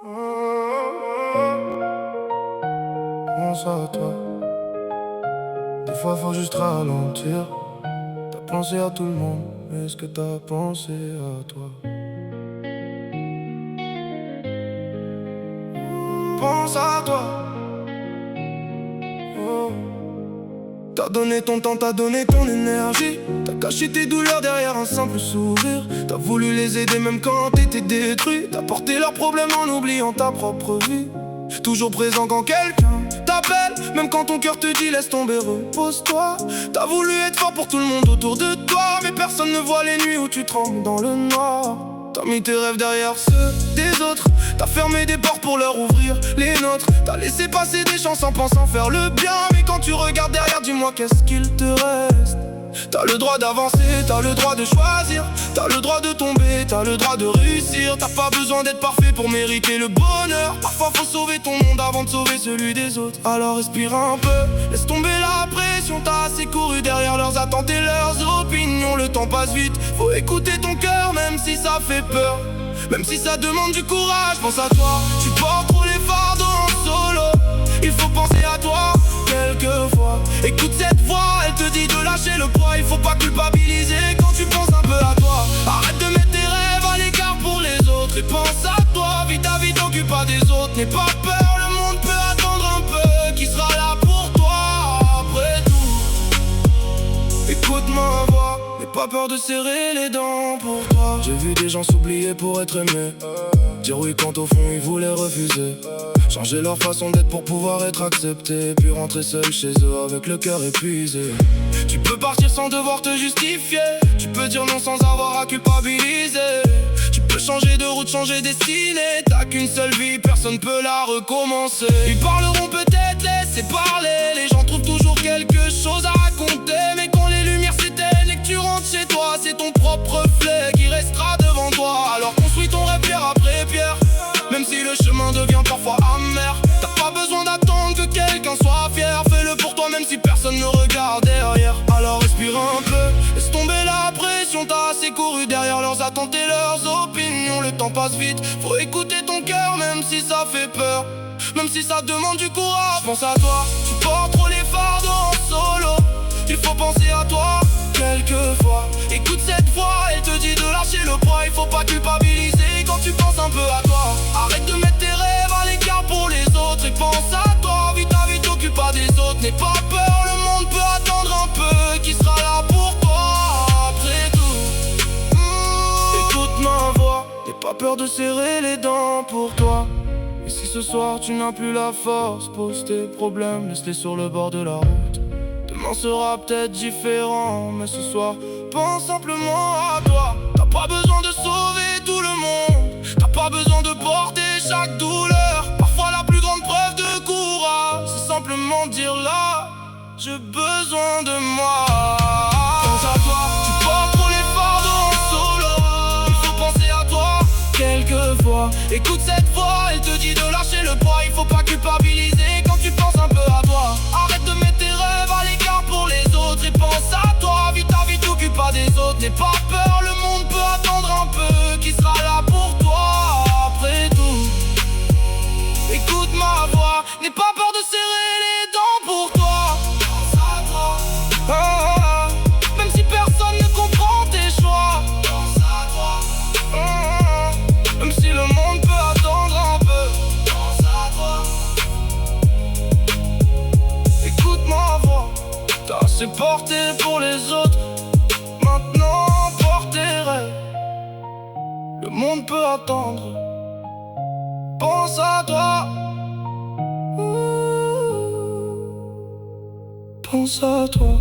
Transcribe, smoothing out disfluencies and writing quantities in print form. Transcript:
Pense à toi. Des fois faut juste ralentir. T'as pensé à tout le monde, mais est-ce que t'as pensé à toi? Pense à toi. Oh. T'as donné ton temps, t'as donné ton énergie. T'as caché tes douleurs derrière un simple sourire. T'as voulu les aider même quand t'étais détruit. T'as porté leurs problèmes en oubliant ta propre vie. Toujours présent quand quelqu'un t'appelle, même quand ton cœur te dit laisse tomber, repose-toi. T'as voulu être fort pour tout le monde autour de toi, mais personne ne voit les nuits où tu trembles dans le noir. T'as mis tes rêves derrière ceux des autres. T'as fermé des portes pour leur ouvrir les nôtres. T'as laissé passer des chances en pensant faire le bien, mais quand tu regardes derrière, dis-moi qu'est-ce qu'il te reste. T'as le droit d'avancer, t'as le droit de choisir. T'as le droit de tomber, t'as le droit de réussir. T'as pas besoin d'être parfait pour mériter le bonheur. Parfois faut sauver ton monde avant de sauver celui des autres. Alors respire un peu, laisse tomber la pression. T'as assez couru derrière leurs attentes et leurs opinions. Le temps passe vite, faut écouter ton cœur même si ça fait peur. Même si ça demande du courage, pense à toi. Tu portes trop les fardeaux en solo. Il faut penser à toi quelquefois. Écoute cette voix, elle te dit de lâcher le poids. Il faut pas culpabiliser quand tu penses un peu à toi. Arrête de mettre tes rêves à l'écart pour les autres et pense à toi. Vis ta vie, t'occupe pas des autres. N'aie pas peur, le monde peut attendre un peu. Qui sera là pour toi après tout? Écoute ma voix, n'aie pas peur de serrer les dents pour toi. J'ai vu des gens s'oublier pour être aimés, dire oui quand au fond ils voulaient refuser. Changer leur façon d'être pour pouvoir être accepté, puis rentrer seul chez eux avec le cœur épuisé. Tu peux partir sans devoir te justifier. Tu peux dire non sans avoir à culpabiliser. Tu peux changer de route, changer destinée. T'as qu'une seule vie, personne peut la recommencer. Ils parleront peut-être, laissez parler. Les gens trouvent toujours quelque chose à raconter. Mais quand les lumières s'éteignent et que tu rentres chez toi, c'est ton propre reflet qui restera devant toi. Alors construis ton rêve pierre après pierre, même si le chemin devient parfois amer. T'as pas besoin d'attendre que quelqu'un soit fier. Fais-le pour toi même si personne ne regarde derrière. Alors respire un peu, laisse tomber la pression. T'as assez couru derrière leurs attentes et leurs opinions. Le temps passe vite, faut écouter ton cœur même si ça fait peur. Même si ça demande du courage, pense à toi. Tu portes trop les fardeaux en solo. Il faut penser à toi quelquefois. Écoute cette voix, elle te dit de lâcher le poids. Il faut pas culpabiliser quand tu penses un peu à toi. Arrête de mettre tes rêves à l'écart pour les autres et pense à toi. Vis ta vie, t'occupe pas des autres. N'aie pas peur, le monde peut attendre un peu. Qui sera là pour toi après tout? Écoute ma voix, n'aie pas peur de serrer les dents pour toi. Et si ce soir tu n'as plus la force, pose tes problèmes, laisse-les sur le bord de la route. Demain sera peut-être différent, mais ce soir, pense simplement à toi. T'as pas besoin de sauver tout le monde. T'as pas besoin de porter chaque douleur. Parfois la plus grande preuve de courage, c'est simplement dire là, j'ai besoin de moi. Pense à toi, tu portes trop les fardeaux en solo. Il faut penser à toi quelquefois. Écoute cette voix, elle te dit de lâcher le poids. Il faut pas culpabiliser quand tu penses un peu à toi. Arrête de mettre tes rêves à l'écart pour les autres et pense à toi. Vis ta vie, t'occupe pas des autres. N'aie pas peur, le monde peut attendre un peu. Qui sera là pour toi après tout? Écoute ma voix, n'aie pas peur de serrer les dents pour toi. Pense à toi. Ah, ah, ah. Même si personne ne comprend tes choix. Pense à toi. Ah, ah, ah. Même si le monde peut attendre un peu. Pense à toi. Écoute ma voix, t'as assez porté pour les autres. Maintenant porte tes rêves, le monde peut attendre. Pense à toi. Pense à toi.